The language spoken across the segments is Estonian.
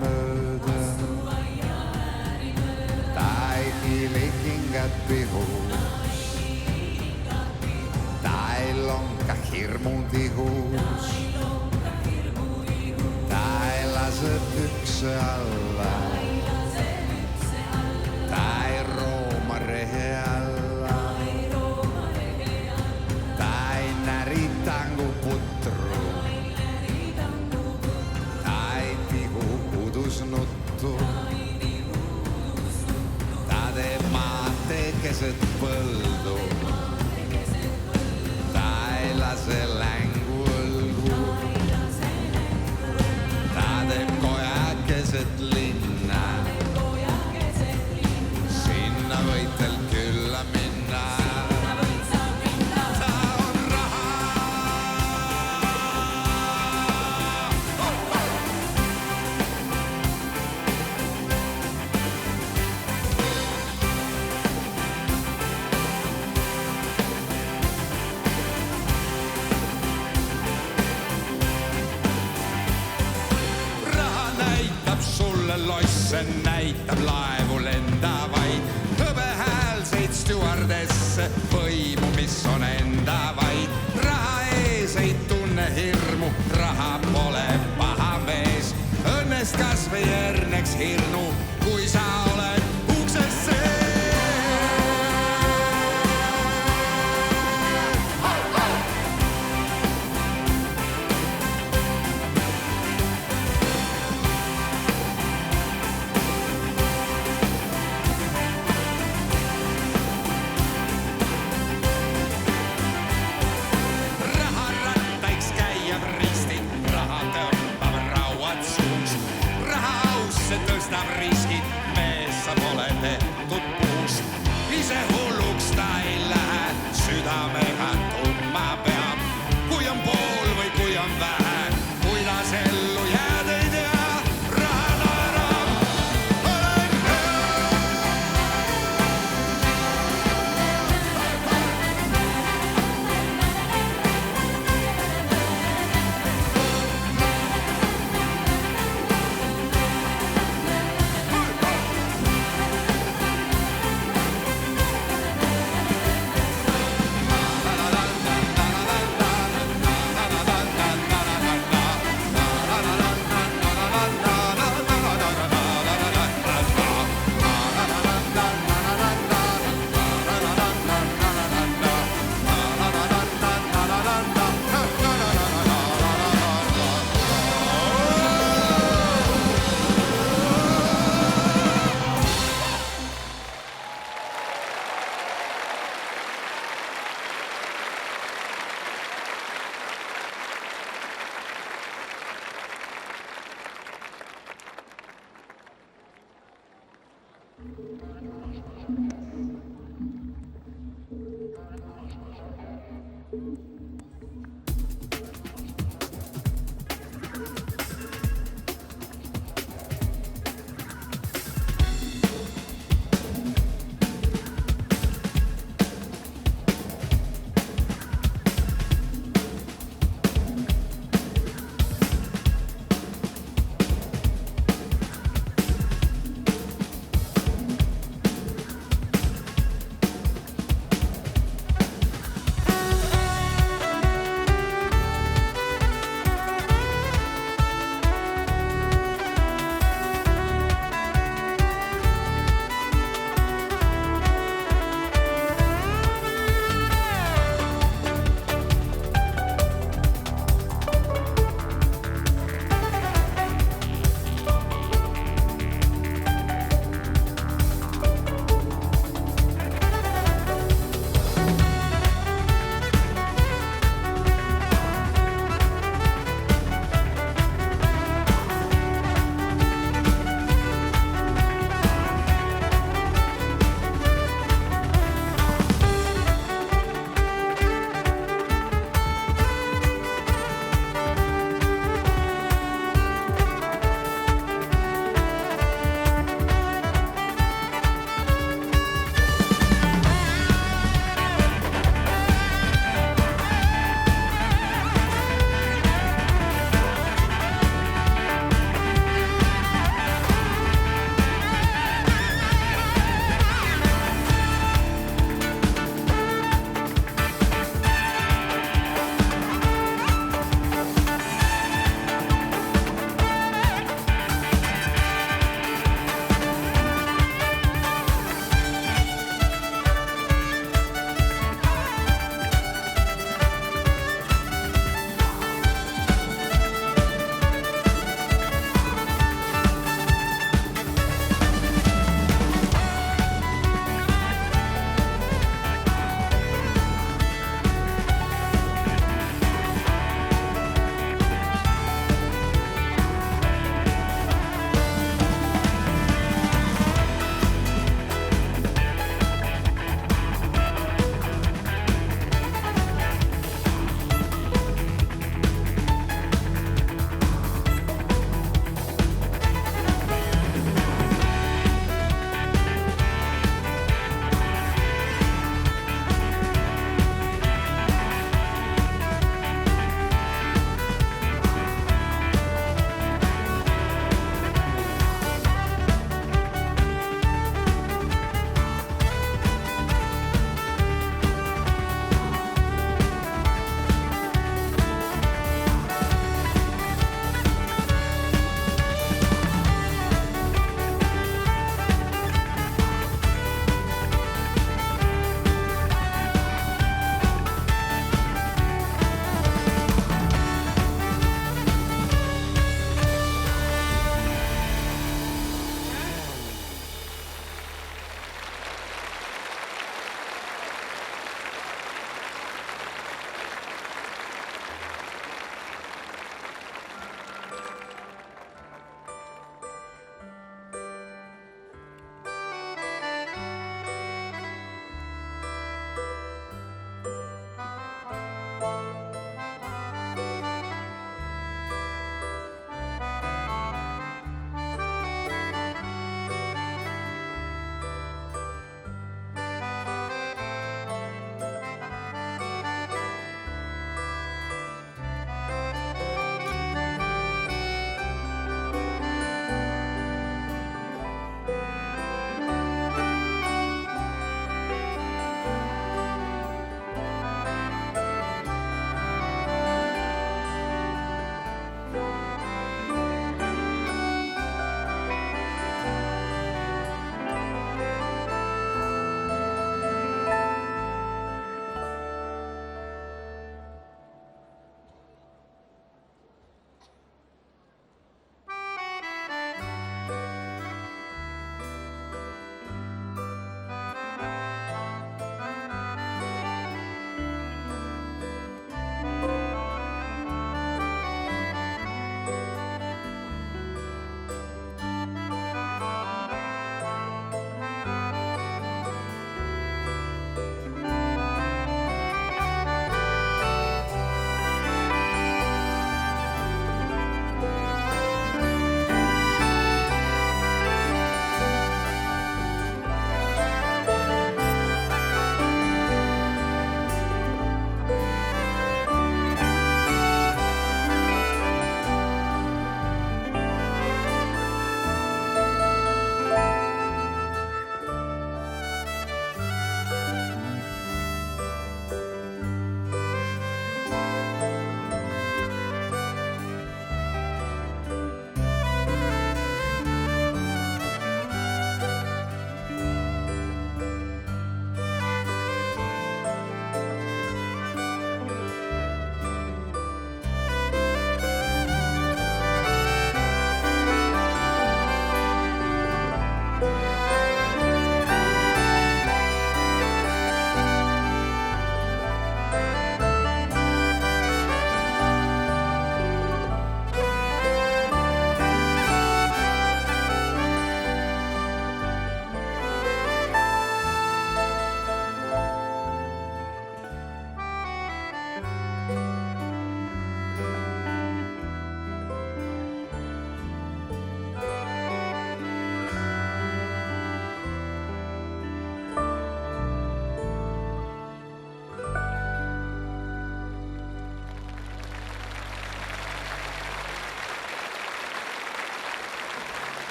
mööda. Ta ei hiili kingad pihus, ta ei lonka hirmutihus, ta ei lase pükse alla, ta ei rooma rehe alla, ta ei näri tanguputru, ta ei tihu udusnuttu, ta teeb maantee keset põldu, ta ei lase längu õlgu, ta teeb koja keset linna, sinna võid teil külla minna. Ta on raha. Raha näitab sulle losse, näitab laevu lendavaid, hõbehäälseid stjuardesse, võimu, mis on enda vaid. Raha ees ei tunne hirmu, raha pole paha mees, õnnest kas või järgneks hirnu, kui sa oled ukses sees. Raha rattaiks käiab risti, raha tõmbab rauad suust, raha ausse tõstab riskid, mees saab ole tehtud puust. Ise hulluks ta ei lähe, südamega tundma peab, kui on pool või kui on vähe, kuidas ellu jääd ei tea. Raha naerab, olen hea.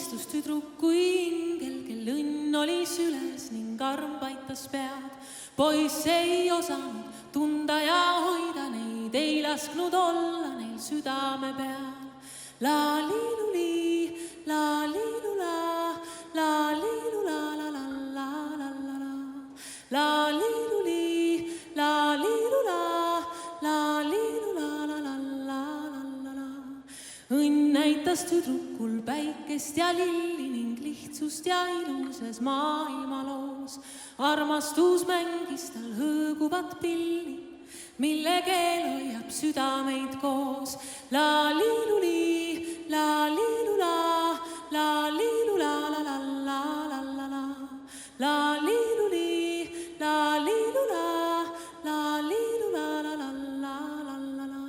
istus tüdruku ingel, kel õnn oli süles ning arm paitas pead. Poiss ei osanud tunda ja hoida neid, ei lasknud olla neil südame peal. La liiluli, la liilula, la liilula, la la la la la la. La liiluli, la liilula, la liilula, la la la la la. Õnn näitas tüdrukul päikest ja lilli ning lihtsust ja iluses maailmaloos. Armastus mängis tal hõõguvat pilli, mille keel hoiab südameid koos. La liiluli, la liilula, la liilula, la la la la la la. La liiluli, la liilula, la liilula, la la la la la la.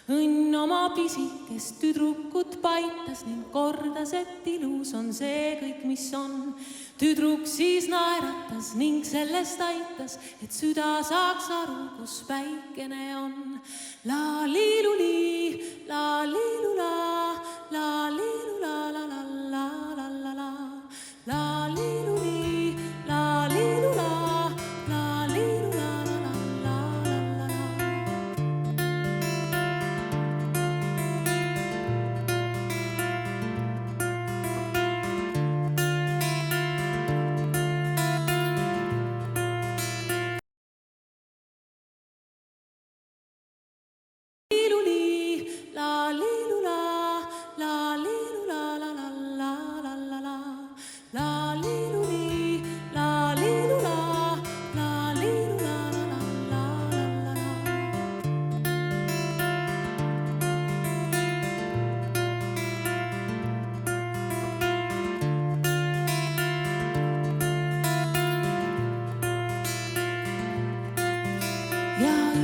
Õnn oma pisikest tüdrukut paitas ning kordas, et ilus on see kõik, mis on. Tüdruk siis naeratas ning sellest aitas, et süda saaks aru, kus päikene on. La liiluli, la liilula, la liilula, la la la la la la. La liiluli, la liilula, la liilula, la la la la la.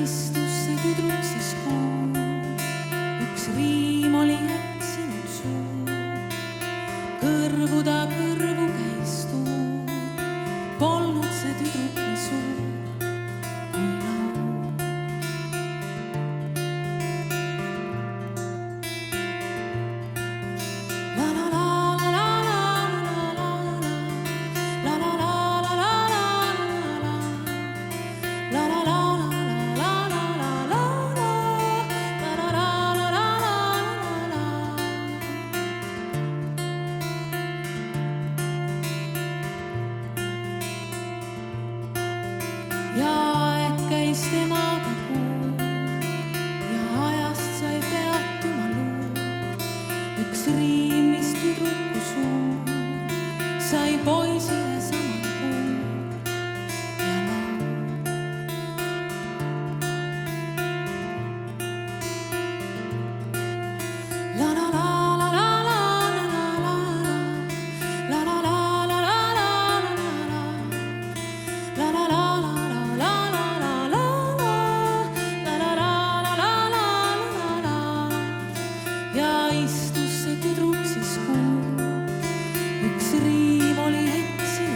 Istus see tüdruk siis kuul, üks riim oli eksinud suur. Kõrvu ta kõrvu käis tuul, polnud see tüdruk nii suur kui laul. La la la la la la la la la la la la la la la la la. Ja aeg käis temaga kuu ja ajast sai peatuma luu. Üks riim, mis tüdruku suu, sai poisile samal kuul ja laul. La la la la la la la la la la la la la la la la. Ja istus see tüdruk siis kuul, üks riim oli eksinud.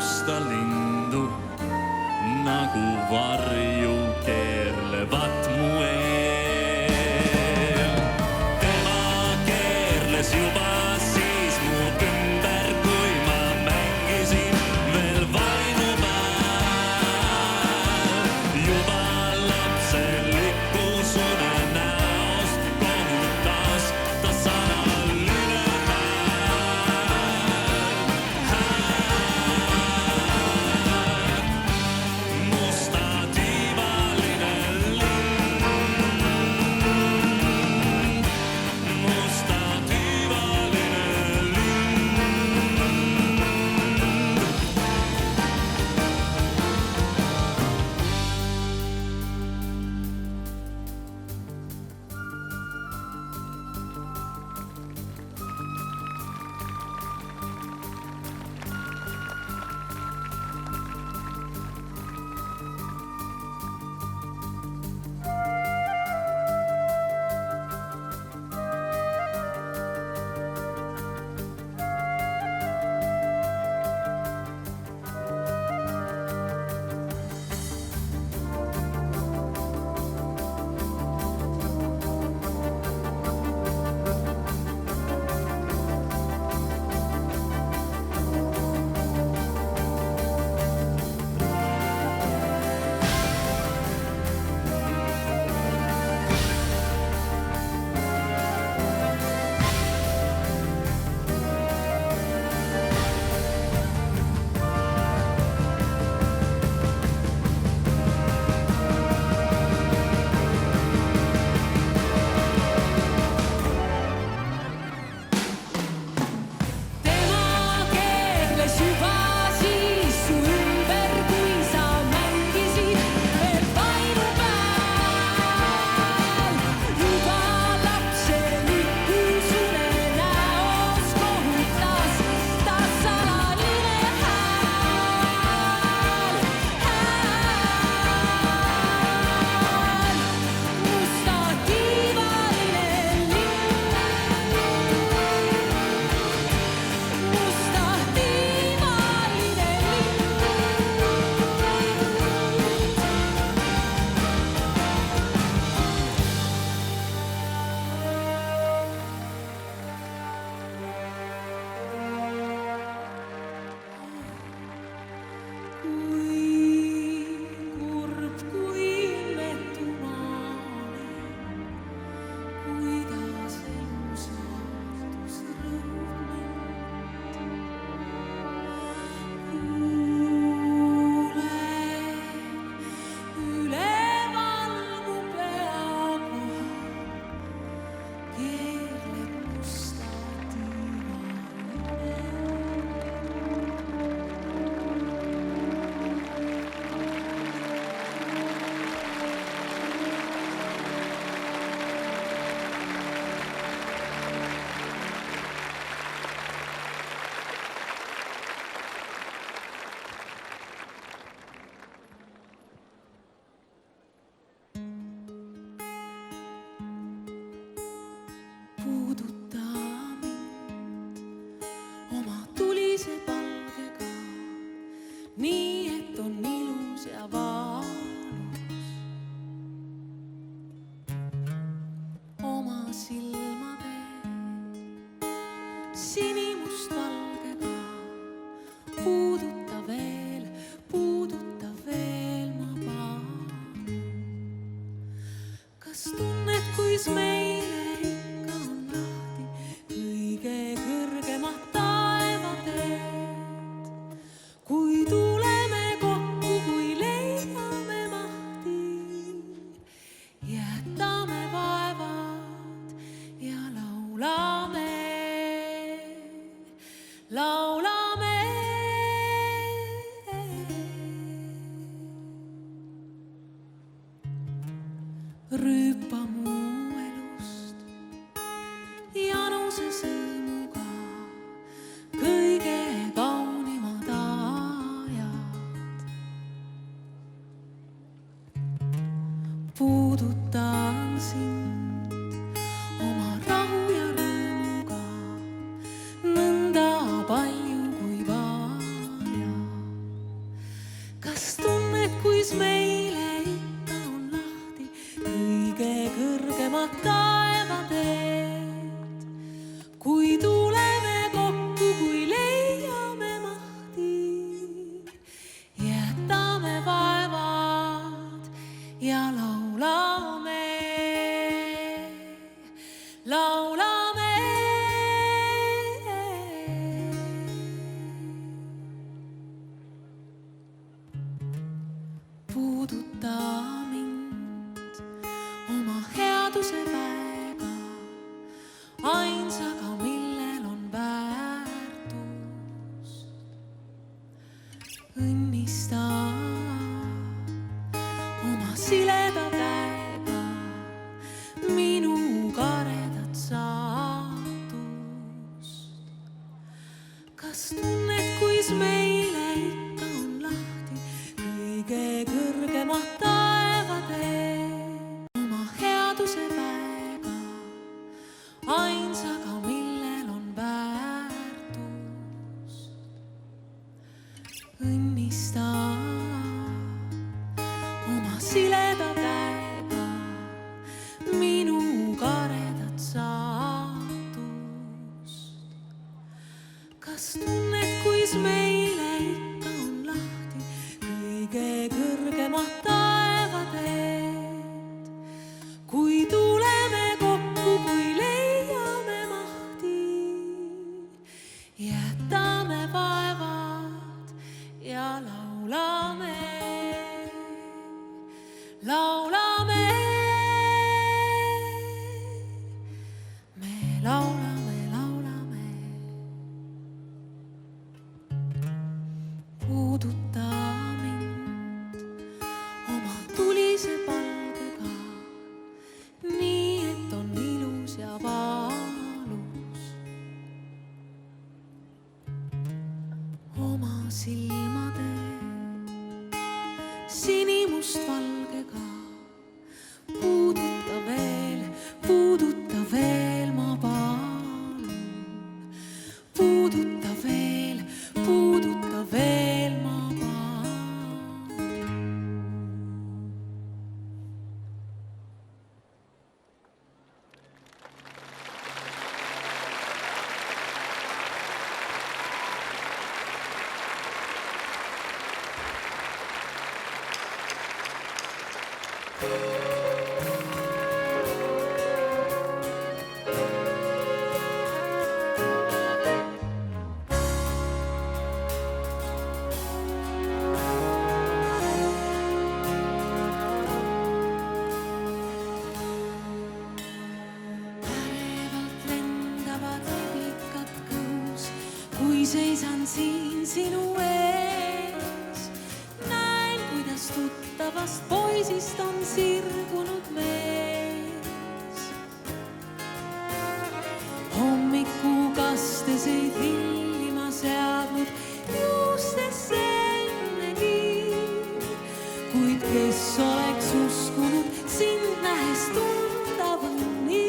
musta lindu nagu varju keerlevat mu eel. Tema keerles juba siis mu ümber, kui ma mängisin veel vainupäev. Juba lapselikkus une näost kohutas ta sanaline musta tiivaline linn, musta tiivaline linn. Puuduta mind oma tulise palgega, nii et on ilus ja valus. Oma silmade sinimustvalgega puuduta veel, ma palun. Kas tunned, kuis meile ikka on lahti kõige kõrgemad taevateed? Kui tuleme kokku, kui leiame mahti, jätame vaevad ja laulame, laulame. Rüüpa mu elust januse sõõmuga kõige kaunimad ajad. Puudutan sind oma rahu ja rõõmuga nõnda palju kui vajad. puuduta mind oma headuse väega, ainsaga, millel on väärtust. Õnnista oma sileda käega minu karedat saatust. Kas tunned, kuis meile ikka on lahti kõige kõrgemad taevateed oma headuse väega, ainsaga, millel on väärtust. Õnnista oma sileda käega minu karedat saatust. Kas tunned, kuis meile ikka on lahti kõige kõrgemad taevateed, kui tuleme kokku, kui leiame mahti, jätame vaevad ja laulame, laulame, me laulame, laulame. Puuduta mind oma tulise palgega, nii et on ilus ja valus. Oma silmade sinimustvalgega puuduta veel, ma palun. Puuduta veel, ma palun. Ärevalt lendavad pikad kõhus, kui seisan siin sinu ees. Näen, kuidas tuttavast poisist on sirgunud mees. Hommikukastseid hillima seadnud juustesse ennegi, kuid kes oleks uskunud sind nähes tundav õnni.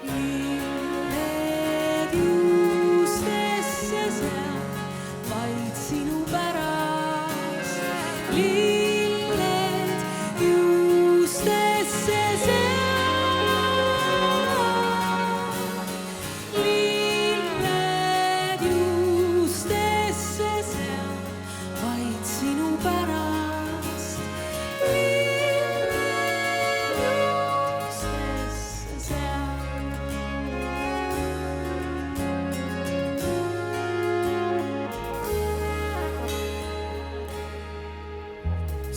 Lilled juustesse seab vaid sinu pärast. Lilled juustesse seab. Lilled juustesse seab vaid sinu pärast. Lilled juustesse seab.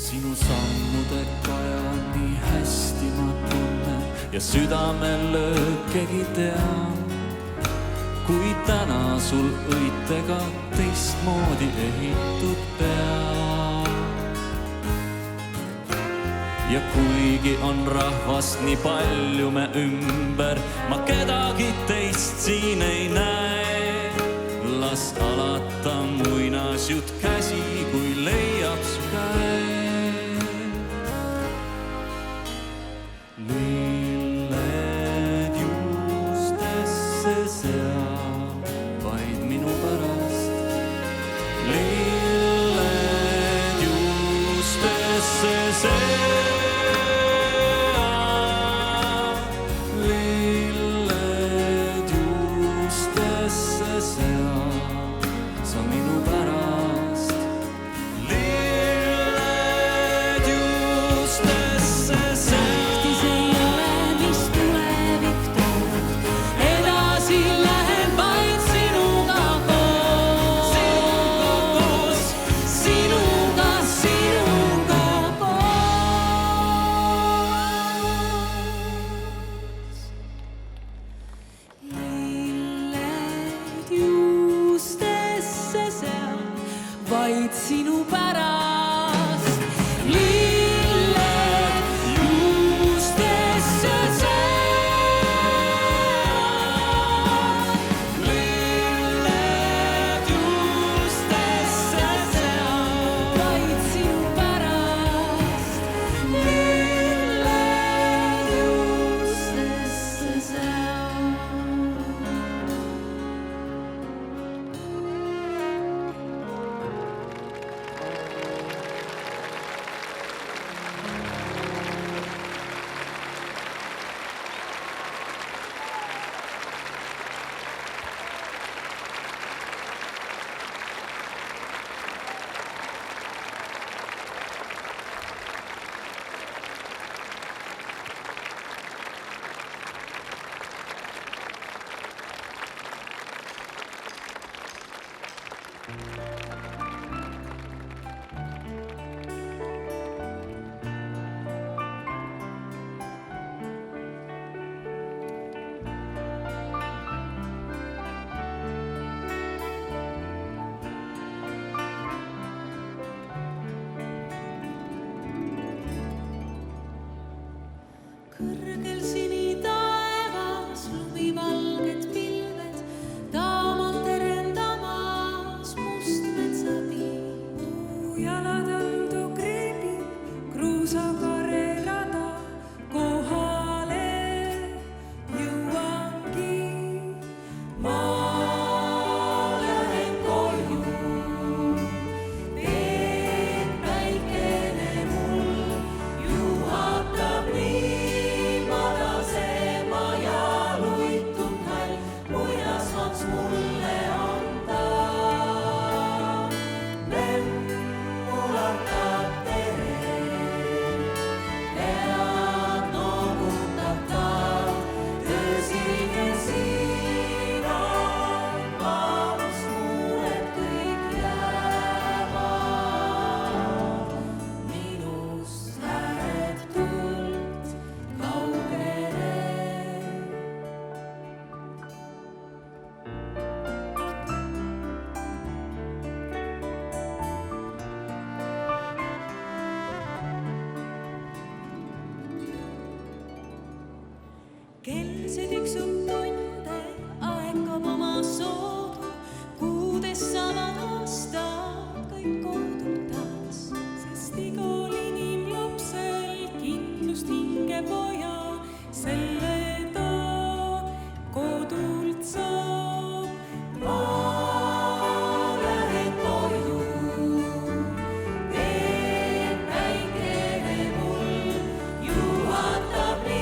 Sinu sammude kaja nii hästi ma tunnen ja südamel löökegi tean, kui täna sul õitega teistmoodi ehitud pea. Ja kuigi on rahvast nii palju me ümber, ma kedagi teist siin ei näe. Las alata muinasjutt käsi, kui leiab su käe. Lilled juustesse seab vaid minu pärast. Lilled juustesse seab. Lilled juustesse seab sa minu pärast. Lilled juustesse seab. Tähtis ei ole, mis tulevik toob, edasi lähen vaid sinuga koos. vaid sinu pärast. Lilled juustesse sead, lilled juustesse sead, vaid sinu pärast. Lilled juustesse sead. Kõrgel sinitaevas lumivalged pilved, taamalt terendamas must metsapiim. Jalad aldu kreebib kruusakarerada, kohale jõuangi. Ma lähen koju, teed päikene mul juhatab nii. Kell see tiksub tunde, aeg kaob oma soodu, kuudes saavad aastad kõik koodub taas, sest igal inimlapsel kindlust hinge poja, selle ta kodult saab. Ma lähen koju, teed päikene mul juhatab nii.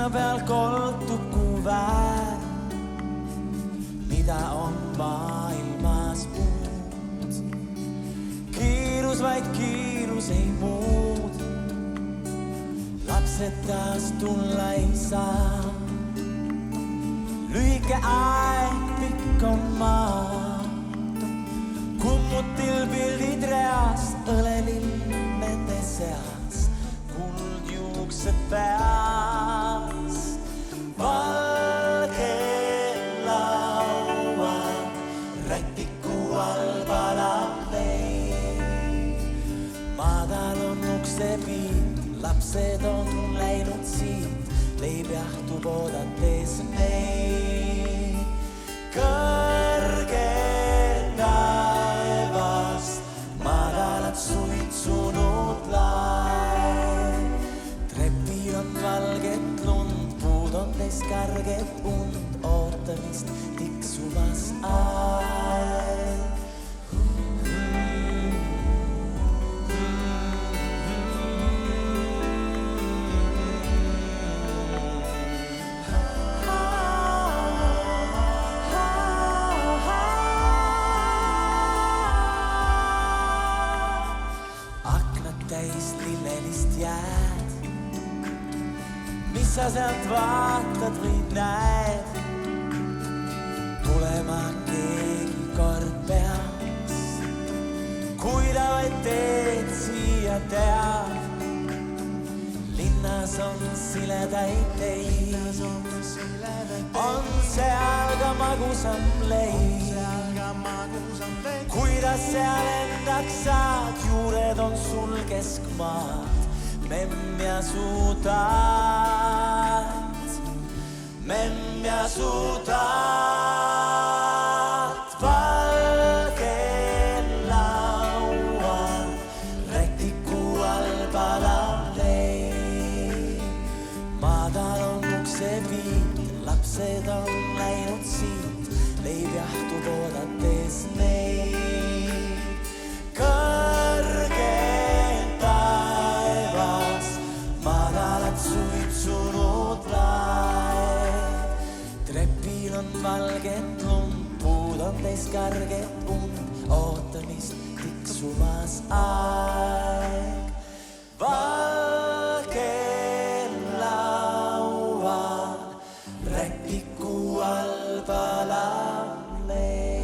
Akna peal koltub kuväär, mida on maailmas uut. Kiirus vaid kiirus ei muud, lapsed taas tulla ei saa. Lühike aeg pikk on maa, kummutil pildid reas, õlelimmede seas, kuldjuuksed peas. Valge laual, rätiku all palab leib. Madal on uksepiit, lapsed on läinud siit, leib jahtub oodates meid. Kõrge taevas, madalad suitsunud laev. Trepil on valget lund, puud on teis karget und, ootamist tiksumas aeg. Mis sa sealt vaatad või näed, tulema keegi kord peaks. Kui ta vaid teed siia teab, linnas on siledaid teid, on seal ka magusam leid. Kui ta seal endaks saad, juured on sul keskmaad, memm ja suudat, memm ja suudat. Valge laual, rätiku all palab leib. Madal on uksepiit, lapsed on läinud siit, leib jahtub oodates meid. Suitsunud laev, trepil on valget lund, puud on teis karget und, ootamist tiksumas aeg. Valge laual, rätiku all palab leib.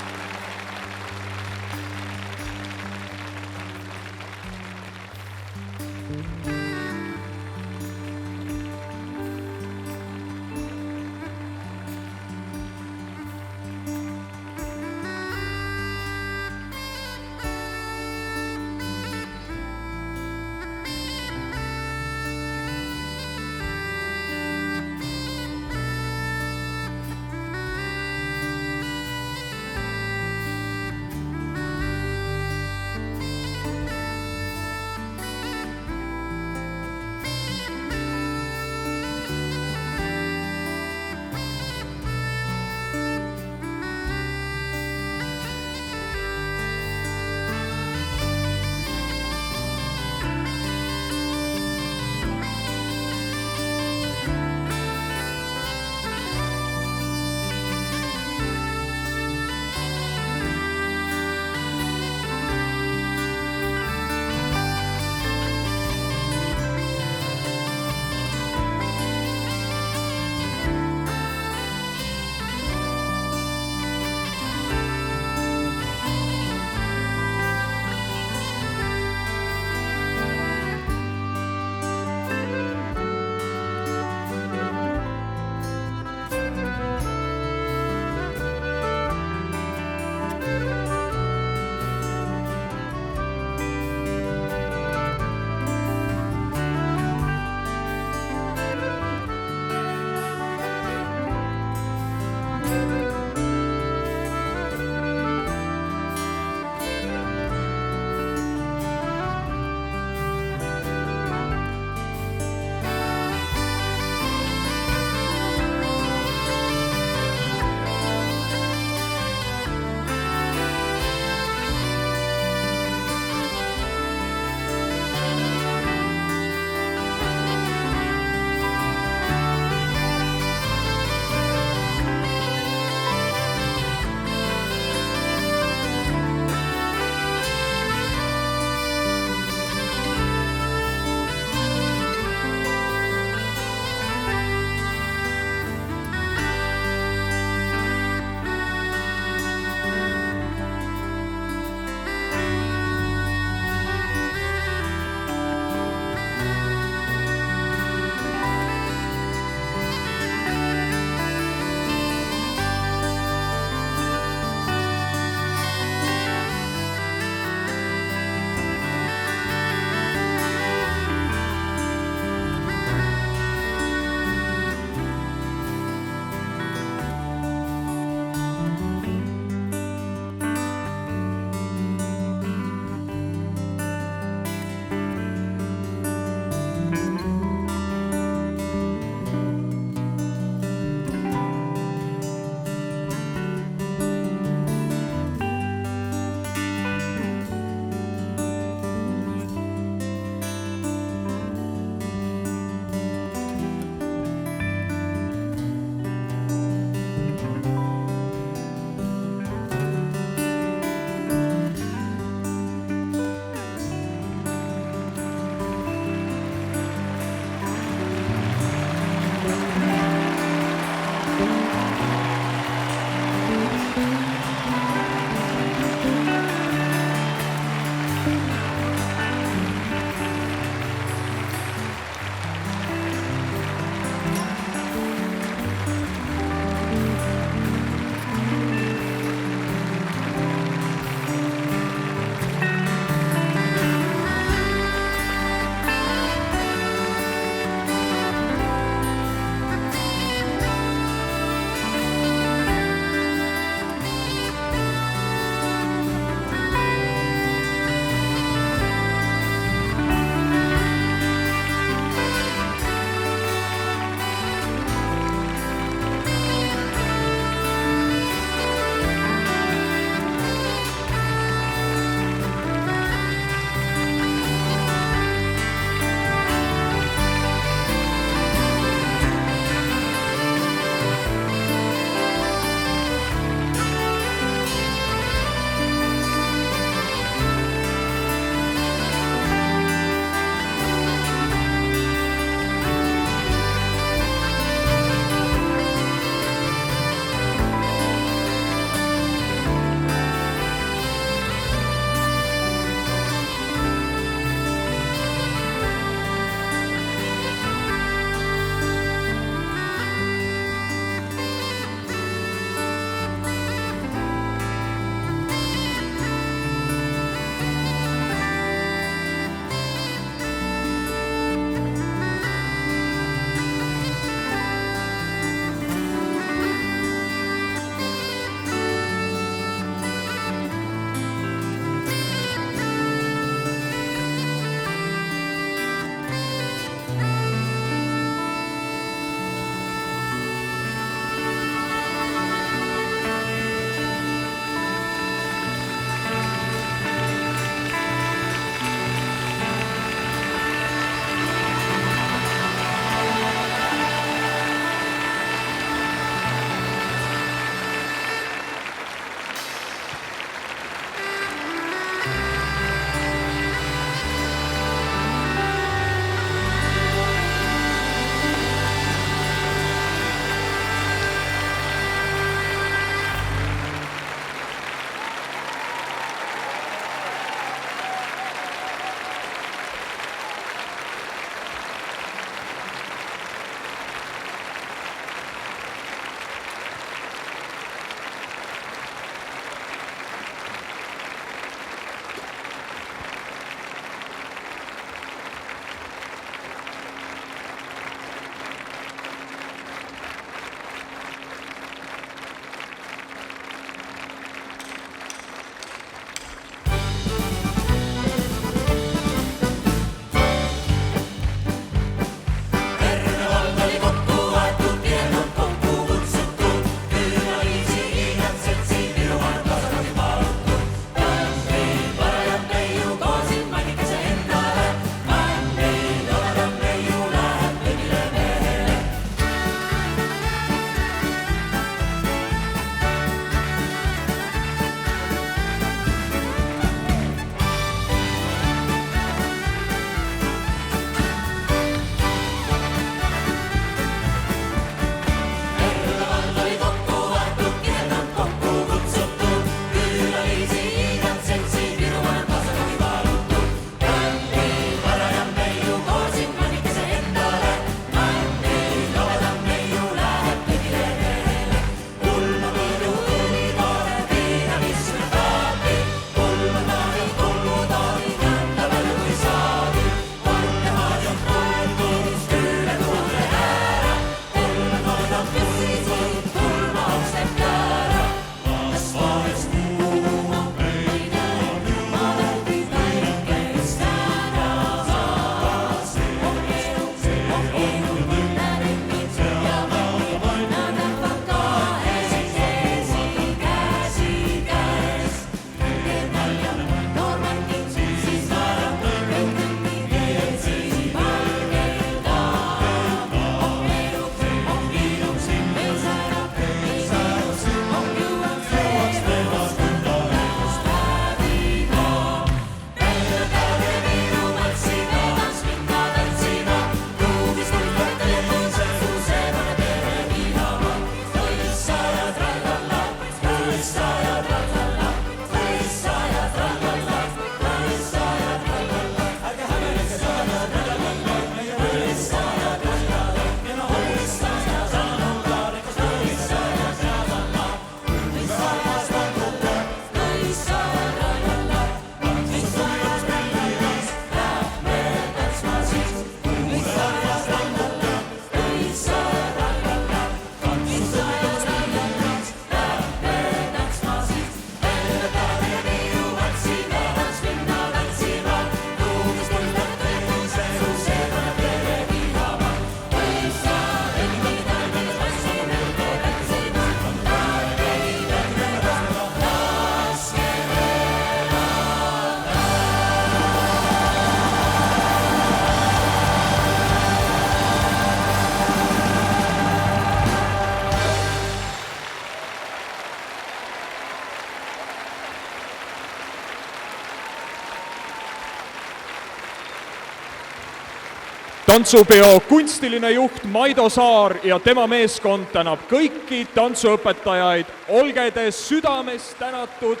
Tantsupeo kunstiline juht Maido Saar ja tema meeskond tänab kõiki tantsuõpetajaid. Olge te südamest tänatud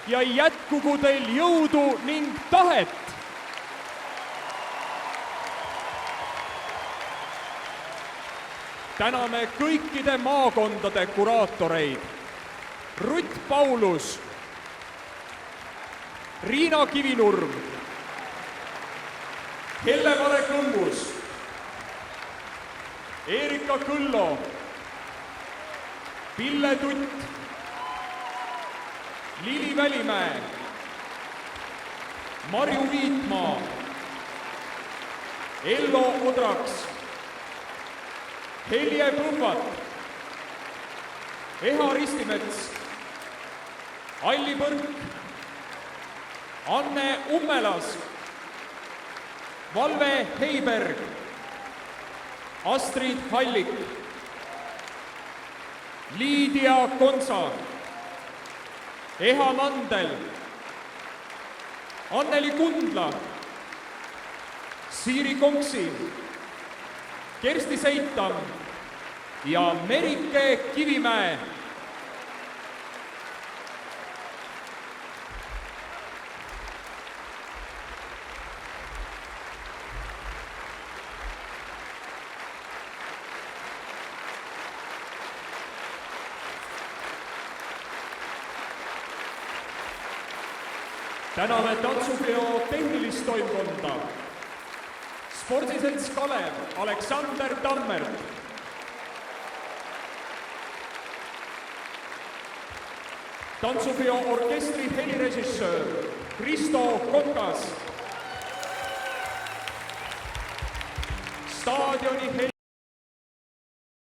ja jätkugu teil jõudu ning tahet. Täname kõikide maakondade kuraatoreid. Rutt Paulus, Riina Kivinurm, Helle-Mare Kõmbus, Erika Kõllo, Pille Tutt, Lili Välimäe, Marju Viitmaa, Ello Odraks, Helje Põmvat, Eha Ristimets, Alli Põrk, Anne Ummelas, Valve Heiberg, Astrid Hallik, Liidia Konsa, Eha Mandel, Anneli Kundla, Siiri Konksi, Kersti Seitam ja Merike Kivimäe. Täname tantsupeo tehnilist toimkonda. Spordiselts Kalev, Aleksander Tammert. Tantsupeo orkestri helirežissöör Kristo Kotkas. Staadioni